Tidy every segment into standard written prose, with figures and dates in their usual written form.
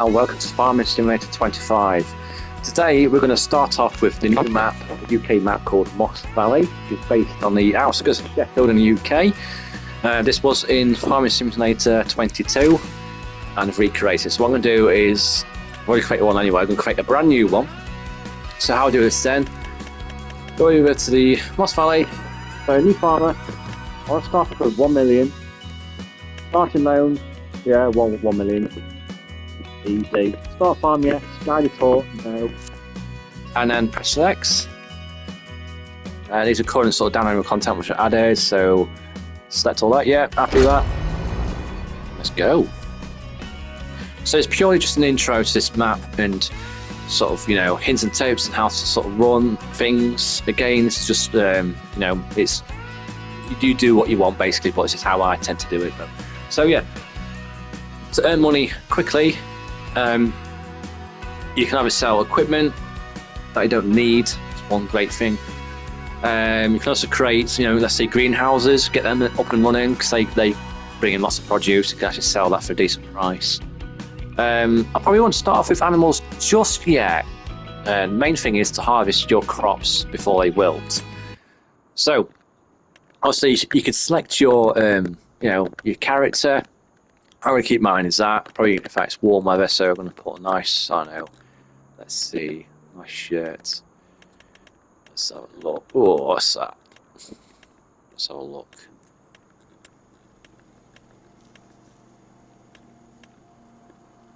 and welcome to Farming Simulator 25. Today we're going to start off with the new map, a UK map called Moss Valley, which is based on the outskirts of Sheffield in the UK. This was in Farming Simulator 22 and I've recreated. So what I'm going to do is, I've already created one anyway, I'm going to create a brand new one. So how I'll do this then, go over to the Moss Valley, so a new farmer, I want to start off with 1 million, starting loans, yeah, 1 million. Easy. Start farm, yes. Guided tour, no. And then press X. These are current sort of downloadable content which are added, so select all that, yeah, happy with that. Let's go. So it's purely just an intro to this map and sort of, hints and tips and how to sort of run things. Again, this is just, it's, you do what you want basically, but it's just how I tend to do it. So yeah, to earn money quickly, you can either sell equipment that you don't need. It's one great thing. You can also create, let's say greenhouses, get them up and running because they bring in lots of produce. You can actually sell that for a decent price. I probably won't start off with animals just yet. Main thing is to harvest your crops before they wilt. So, obviously, you can select your, your character. I'm going to keep mine as that. Probably, in fact, it's warm weather, so I'm going to put a nice, I don't know, let's see, nice shirt. Let's have a look. Oh, what's that? Let's have a look.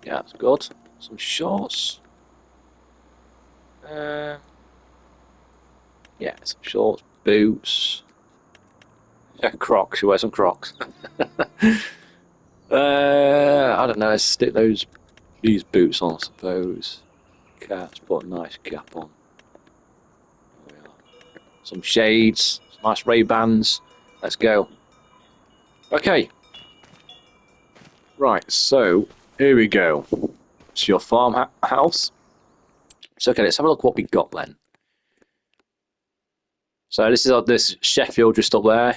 Yeah, that's good. Some shorts. Yeah, some shorts, boots. Yeah, Crocs. You wear some Crocs. I don't know, let's stick these boots on, I suppose. Let's put a nice cap on. There we are. Some shades, some nice Ray-Bans. Let's go. Okay. Right, so here we go. It's your farmhouse. So okay, let's have a look what we got then. So this is this Sheffield just up there.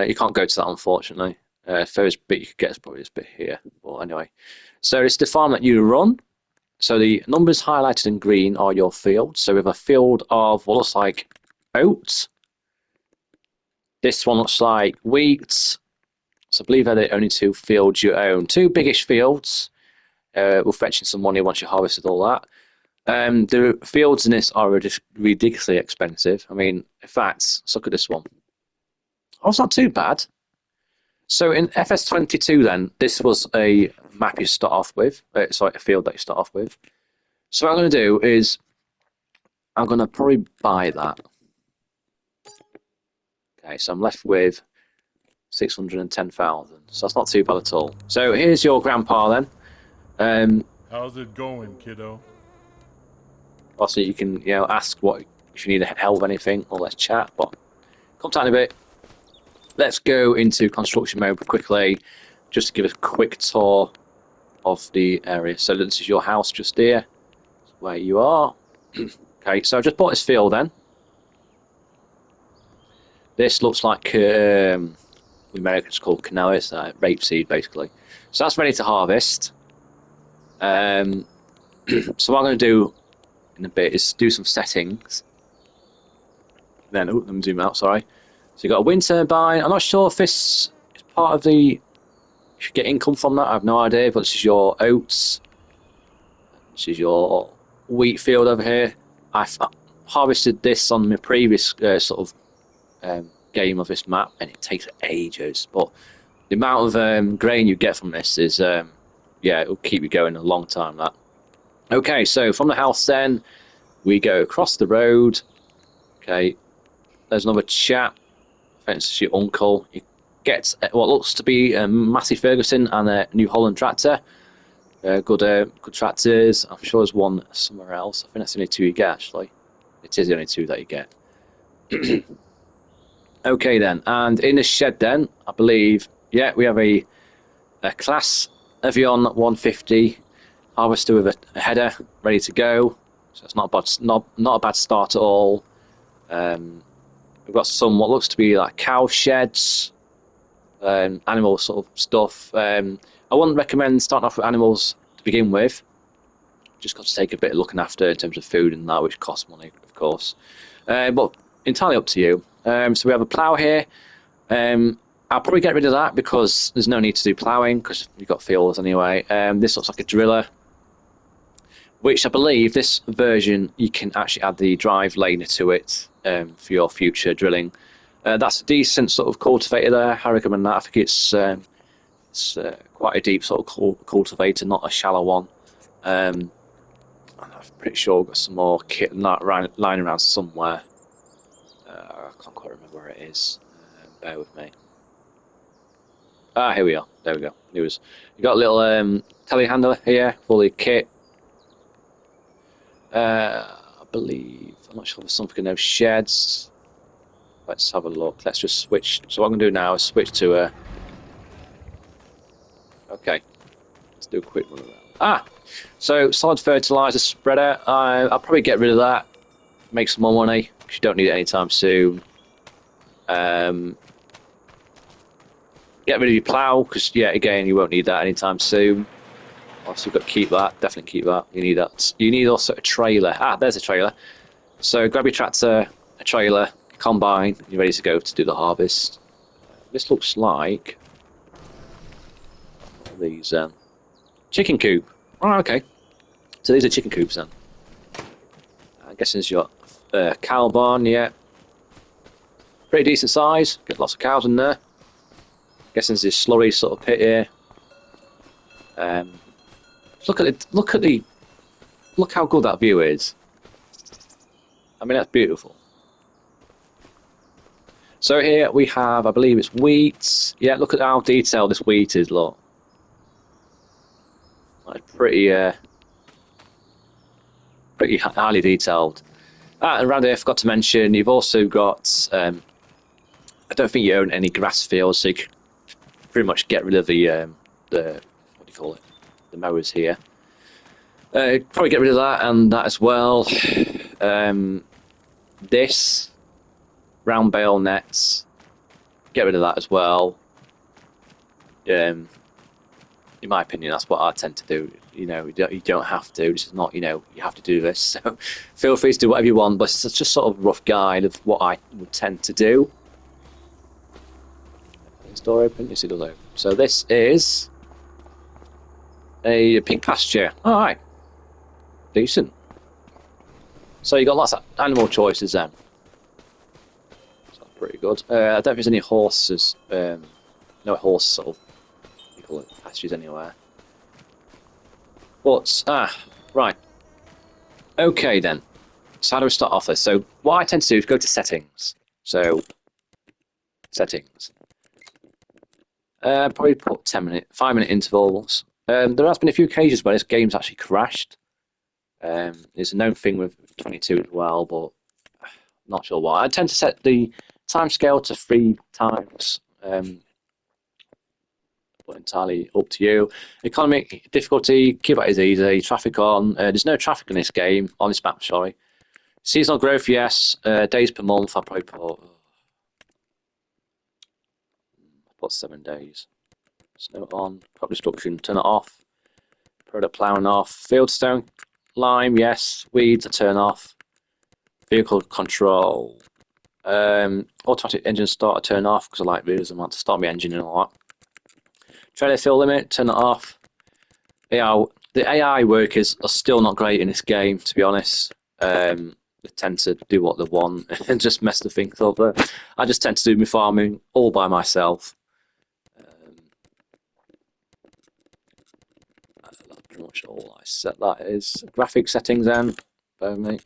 You can't go to that unfortunately. First bit you could get is probably this bit here. But anyway, so it's the farm that you run. So the numbers highlighted in green are your fields. So we have a field of what looks like oats. This one looks like wheat. So I believe they're the only two fields you own. Two biggish fields. We'll fetch in some money once you harvested all that. The fields in this are ridiculously expensive. I mean, in fact, let's look at this one. Oh, it's not too bad. So in FS22 then, this was a map you start off with, sorry, a field that you start off with. So what I'm going to do is, I'm going to probably buy that. Okay, so I'm left with 610,000, so that's not too bad at all. So here's your grandpa then. How's it going, kiddo? Also you can, ask what, if you need help with anything, or let's chat, but come down a bit. Let's go into construction mode quickly, just to give a quick tour of the area. So this is your house just here, where you are. Okay, so I just bought this field then. This looks like, the Americans call canola, rapeseed basically. So that's ready to harvest. So what I'm going to do in a bit is do some settings. Then, let me zoom out, sorry. So you've got a wind turbine. I'm not sure if this is part of the... You should get income from that. I have no idea. But this is your oats. This is your wheat field over here. I've harvested this on my previous game of this map, and it takes ages. But the amount of grain you get from this is, yeah, it'll keep you going a long time. That. Okay, so from the house then, we go across the road. Okay, there's another chap. It's your uncle. You get what looks to be a Massey Ferguson and a New Holland tractor. Good tractors. I'm sure there's one somewhere else. I think that's the only two you get actually. It is the only two that you get. Okay then, and in the shed then, I believe, yeah, we have a class Evian 150 harvester with a header ready to go. So it's not a bad start at all. We've got some what looks to be like cow sheds, animal sort of stuff. I wouldn't recommend starting off with animals begin with. Just got to take a bit of looking after in terms of food and that, which costs money, of course. But entirely up to you. So we have a plough here. I'll probably get rid of that because there's no need to do ploughing because we've got fields anyway. This looks like a driller, which I believe this version you can actually add the drive laner to it for your future drilling. That's a decent sort of cultivator there. I recommend that. I think it's quite a deep sort of cultivator, not a shallow one. I'm pretty sure I've got some more kit than that lying around somewhere. I can't quite remember where it is. Bear with me. Here we are. There we go. You got a little telehandler here, fully kit. I believe, I'm not sure if there's something in those sheds. Let's have a look. Let's just switch. So what I'm going to do now is switch to okay. Let's do a quick run around. So solid fertilizer spreader. I'll probably get rid of that. Make some more money because you don't need it anytime soon. Get rid of your plough because, yeah, again, you won't need that anytime soon. Also, you've got to keep that. Definitely keep that. You need that. You need also a trailer. There's a trailer. So grab your tractor, a trailer, combine. You're ready to go to do the harvest. This looks like these chicken coop. Oh, okay. So these are chicken coops then. I guess there's your cow barn. Yeah, pretty decent size. Get lots of cows in there. Guessing there's this slurry sort of pit here. Look how good that view is. I mean, that's beautiful. So here we have, I believe it's wheat. Yeah, look at how detailed this wheat is. Look, like pretty highly detailed. And around here, I forgot to mention, you've also got. I don't think you own any grass fields, so you can pretty much get rid of the what do you call it, the mowers here. Probably get rid of that and that as well. This round bale nets, get rid of that as well. In my opinion, that's what I tend to do. You know, you don't have to. This is not, you know, you have to do this. So feel free to do whatever you want, but it's just sort of a rough guide of what I would tend to do. Door open, you see the logo. So this is a pig pasture. All right, decent. So you got lots of animal choices then. So that's pretty good. I don't think there's any horses. No horse sort of, you call it, pastures anywhere. But right. Okay then. So how do we start off this? So what I tend to do is go to settings. So settings. Probably put 5-minute intervals. There has been a few occasions where this game's actually crashed. It's a known thing with 22 as well, but not sure why. I tend to set the time scale to 3 times, but entirely up to you. Economy difficulty, keep it as easy. Traffic on. There's no traffic in this game, on this map, sorry. Seasonal growth, yes. Days per month, I'll probably put 7 days. Snow on. Crop destruction, turn it off. Product ploughing off. Fieldstone, lime, yes. Weeds, I turn off. Vehicle control. Automatic engine start, I turn off because I like realism. I want to start my engine and all that. Trailer fill limit, turn it off. Yeah, the AI workers are still not great in this game, to be honest. They tend to do what they want and just mess the things up. I just tend to do my farming all by myself. That's pretty much all I set. That is graphic settings then. Bear with me.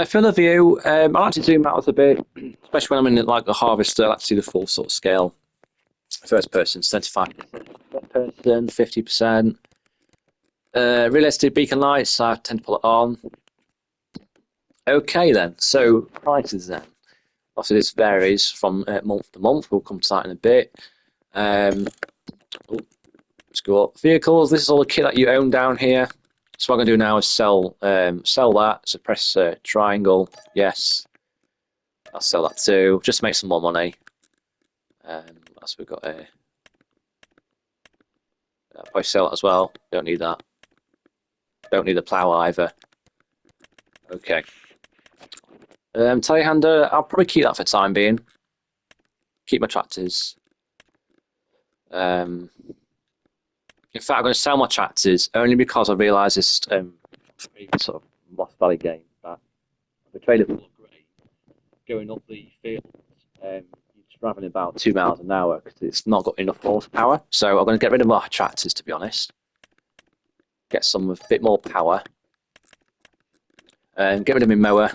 For the view, I like to zoom out a bit, especially when I'm in like the harvester. I like to see the full sort of scale. First person, 75%, third person, 50%. Realistic beacon lights, I tend to put it on. Okay then, so prices then. Obviously this varies from month to month. We'll come to that in a bit. Let's go up. Vehicles, this is all the kit that you own down here. So what I'm going to do now is sell that. So press triangle, yes. I'll sell that too, just to make some more money. So we've got a Probably sell it as well. Don't need that. Don't need the plough either. Okay. Telehandler, I'll probably keep that for the time being. Keep my tractors. In fact, I'm going to sell my tractors only because I realise this sort of Moss Valley game that the trailer full of grain going up the field, you're travelling about 2 miles an hour because it's not got enough horsepower. So I'm going to get rid of my tractors, to be honest. Get some with a bit more power. Get rid of my mower.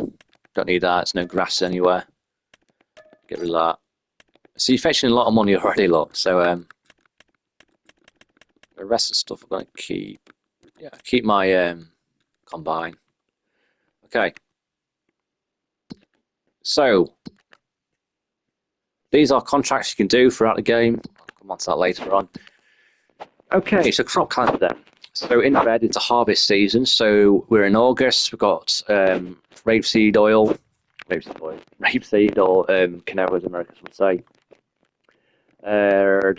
Don't need that. There's no grass anywhere. Get rid of that. So you're fetching a lot of money already, look. So the rest of the stuff I'm going to keep. Yeah, keep my combine. Okay. So these are contracts you can do throughout the game. I'll come on to that later on. Okay, so crop calendar. So in red, it's a harvest season. So we're in August. We've got rapeseed oil, or canola, as Americans would say. As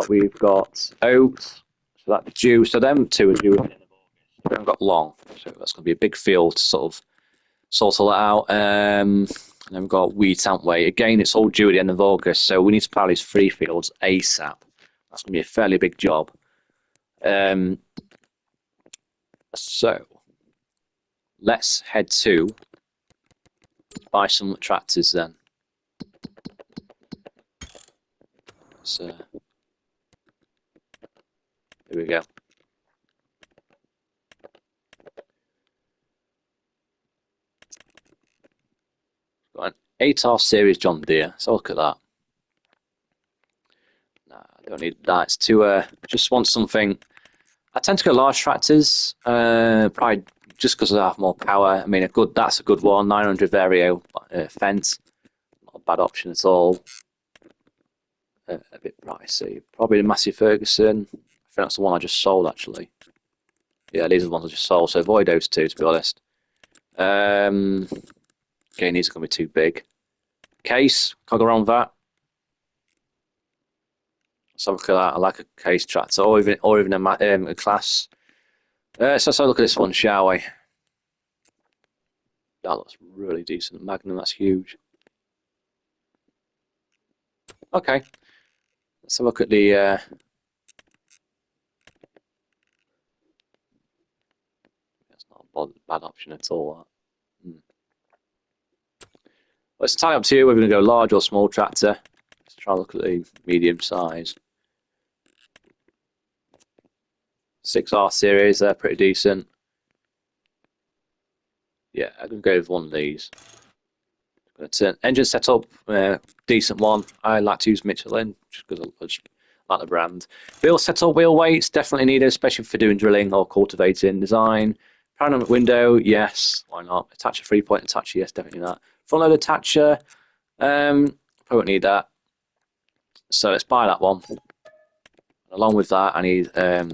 we've got oats. So that's due. So them two are due at the end of August. We haven't got long, so that's going to be a big field to sort of sort all that out. And then we've got wheat, haven't we? Again, it's all due at the end of August, so we need to plough these 3 fields ASAP. That's going to be a fairly big job. So let's head to buy some tractors then. So here we go. Got an 8R series John Deere. So look at that. Nah, I don't need that. It's too. Just want something. I tend to go large tractors. Probably just because I have more power. I mean, that's a good one. 900 Vario fence. Not a bad option at all. A bit pricey. Probably the Massey Ferguson. I think that's the one I just sold actually. Yeah, these are the ones I just sold. So avoid those two, to be honest. Again, these are going to be too big. Case, can't go wrong with that. Let's have a look at that. I like a case tractor, or even a class. So let's have a look at this one, shall we? That looks really decent. Magnum, that's huge. Okay. Let's have a look at the. That's not a bad option at all. Let's tie up to you. We're going to go large or small tractor. Let's try and look at the medium size. 6R series, they're pretty decent. Yeah, I'm going to go with one of these. But engine setup, decent one. I like to use Michelin just because I just like the brand. Wheel setup, wheel weights, definitely needed, especially for doing drilling or cultivating. Design, panoramic window, yes, why not? Attacher 3-point attacher, yes, definitely that. Front load attacher, probably won't need that. So let's buy that one. Along with that, I need a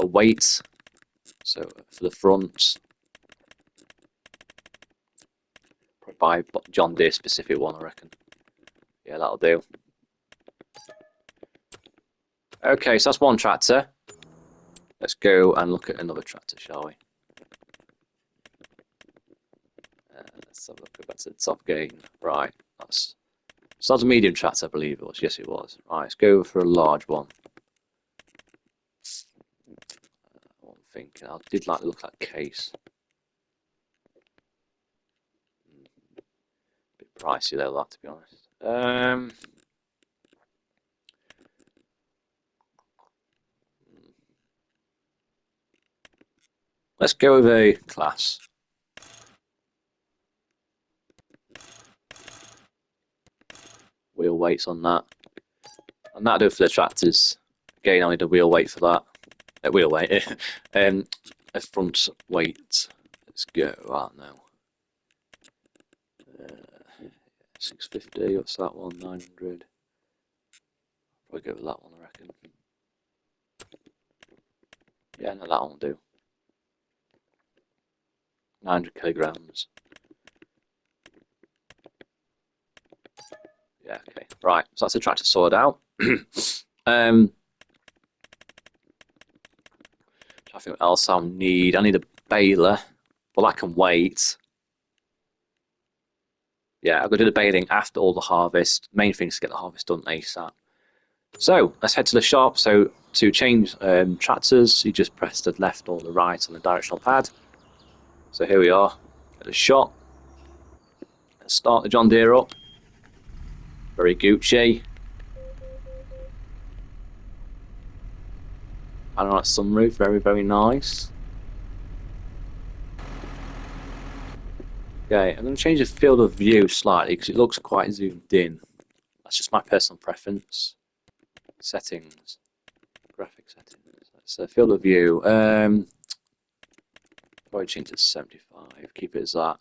weight. So for the front, probably buy John Deere specific one, I reckon. Yeah, that'll do. Okay, so that's one tractor. Let's go and look at another tractor, shall we? Let's have a look at the top gain. Right, that's a medium tractor, I believe it was. Yes, it was. Right, let's go for a large one. I'm thinking, I did like the look of that case. Bit pricey though, that, to be honest. Let's go with a class. Wheel weights on that. And that'll do for the tractors. Again, I need a wheel weight for that. Wheel weight. A front weight. Let's go right now. 650. What's that one? 900. Probably go with that one, I reckon. Yeah, no, that one will do. 900 kilograms. Yeah, okay. Right, so that's the tractor sorted out. think what else I'll need. I need a baler. Well, I can wait. Yeah, I'm going to do the baling after all the harvest. Main thing is to get the harvest done ASAP. So, let's head to the shop. So, to change tractors, you just press the left or the right on the directional pad. So, here we are at the shop. Let's start the John Deere up. Very Gucci. Panoramic sunroof, very, very nice. Okay, I'm going to change the field of view slightly because it looks quite zoomed in. That's just my personal preference. Settings, graphic settings. So field of view. Probably change it to 75. Keep it as that.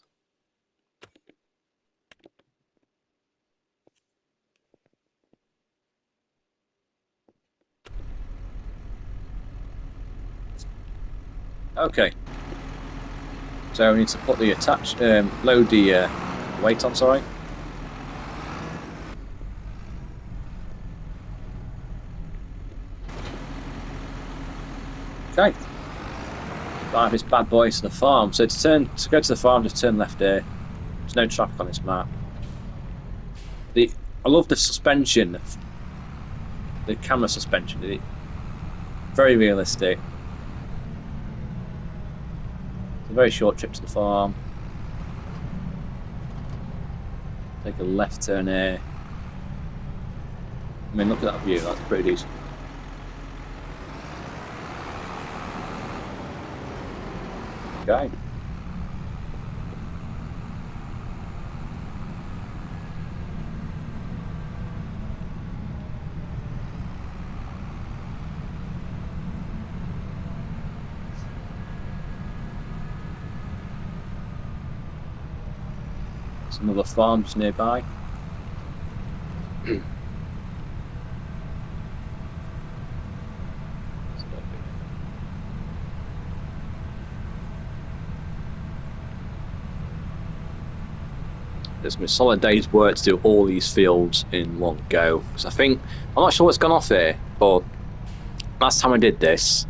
Okay. So we need to put the load the weight on. Sorry. Okay. Drive this bad boy to the farm. So to go to the farm, just turn left here. There's no traffic on this map. I love the suspension, the camera suspension. Very realistic. It's a very short trip to the farm. Take a left turn here. I mean, look at that view. That's pretty decent. Okay. Some other farms nearby. There's been a solid day's work to do all these fields in one go. Because I'm not sure what's gone off here, but last time I did this,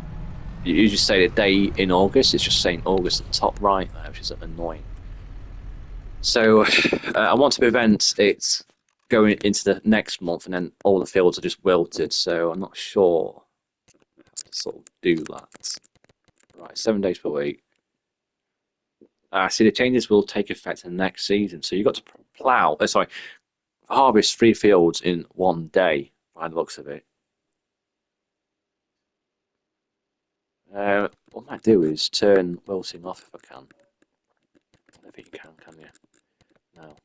you just say the day in August. It's just saying August at the top right there, which is annoying. So I want to prevent it going into the next month and then all the fields are just wilted. So I'm not sure how to sort of do that. Right, 7 days per week. See, the changes will take effect in the next season. So you've got to harvest 3 fields in 1 day, by the looks of it. What I might do is turn wilting off if I can. I don't think you can you? No.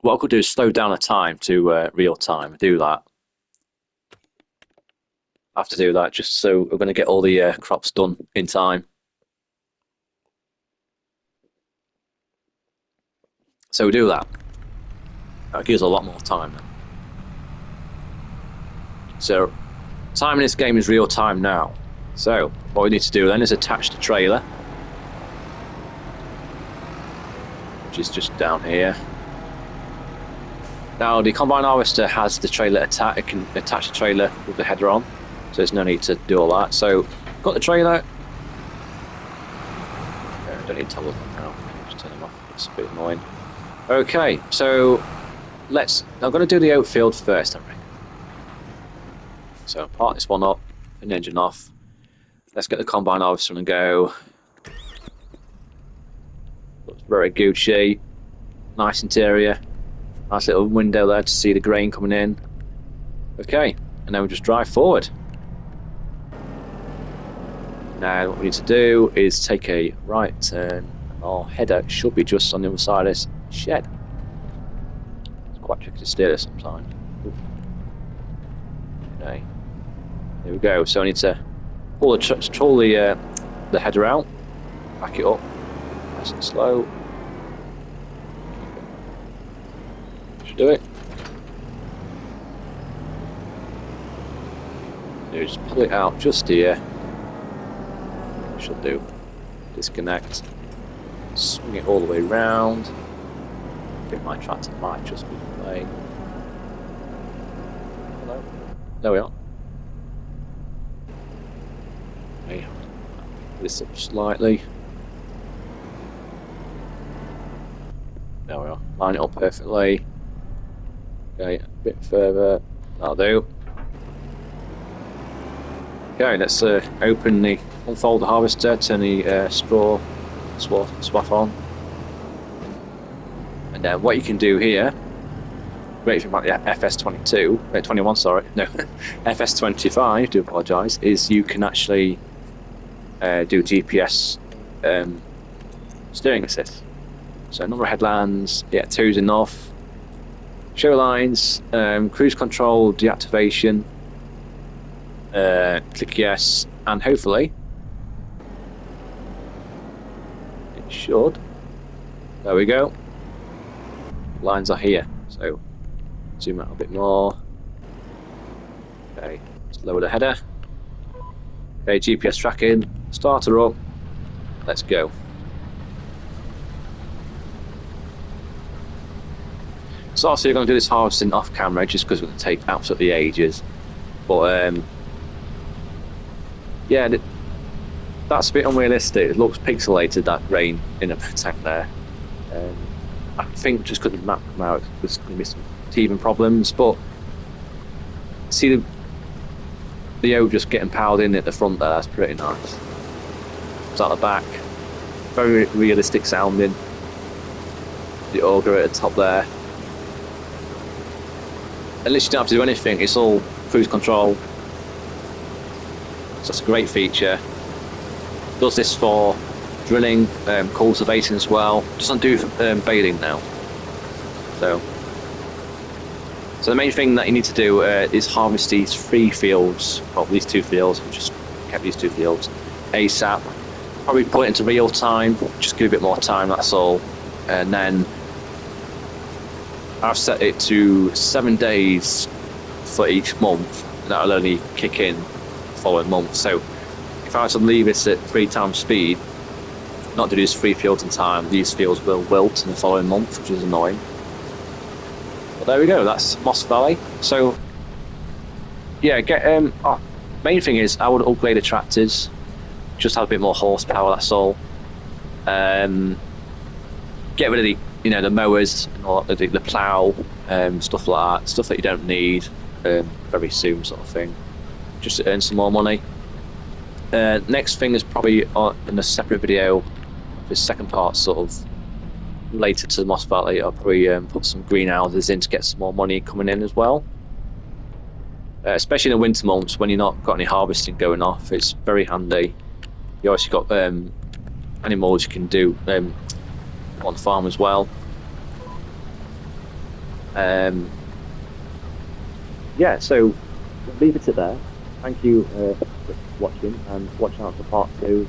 What I could do is slow down the time to real time. Do that. I have to do that just so we're going to get all the crops done in time. So we do that. That gives a lot more time then. So time in this game is real time now. So what we need to do then is attach the trailer, which is just down here. Now the combine harvester has the trailer attached. It can attach the trailer with the header on, so there's no need to do all that. So got the trailer. Don't need to toggle them now. Just turn them off. It's a bit annoying. Okay, so I'm going to do the outfield first, I reckon. So part this one up, turn the engine off. Let's get the combine harvester and go. Looks very Gucci. Nice interior. Nice little window there to see the grain coming in. Okay, and then we just drive forward. Now what we need to do is take a right turn. Our header should be just on the other side of this shed. It's quite tricky to steer this sometimes. Okay, there we go. So I need to pull the header out, back it up, nice and slow. Should do it. Just pull it out just here. Should do. Disconnect. Swing it all the way round. I think my tractor might just be playing. Hello? There we are. this up slightly. There we are. Line it up perfectly. Okay, a bit further. That'll do. Okay, let's unfold the harvester, turn the straw swath on. And then what you can do here, great thing about the FS22, 21, sorry, no, FS25, do apologise, is you can actually do GPS steering assist. So number of headlands, yeah, 2's enough. Show lines, cruise control deactivation, click yes, and hopefully it should. There we go. Lines are here, so zoom out a bit more. Okay, let's lower the header. Okay, GPS tracking, starter up, let's go. So obviously you're going to do this harvesting off camera just because it's going to take absolutely ages. But yeah, that's a bit unrealistic. It looks pixelated, that rain in a tank there. I think just because the map come out, there's going to be some teething problems. But see the O just getting piled in at the front there, that's pretty nice. It's at the back, very realistic sounding. The auger at the top there. At least you don't have to do anything, it's all cruise control. So that's a great feature. Does this for drilling, cultivating as well. Doesn't do baling now. So the main thing that you need to do is harvest these 3 fields, well these 2 fields, we just kept these 2 fields, ASAP. Probably put it into real time, just give it a bit more time, that's all. And then I've set it to 7 days for each month, and that'll only kick in the following month. So if I was to leave it at 3 times speed, not to do these 3 fields in time, these fields will wilt in the following month, which is annoying. But there we go, that's Moss Valley. So yeah, main thing is I would upgrade the tractors, just have a bit more horsepower, that's all. Get rid of the mowers and all that, the plough, stuff like that, stuff that you don't need very soon, sort of thing, just to earn some more money. Next thing is probably in a separate video, this second part sort of related to the Moss Valley. I'll probably put some greenhouses in to get some more money coming in as well. Especially in the winter months when you're not got any harvesting going off, it's very handy. You also got animals you can do on the farm as well. Yeah, so we'll leave it at there. Thank you for watching, and watch out for part 2.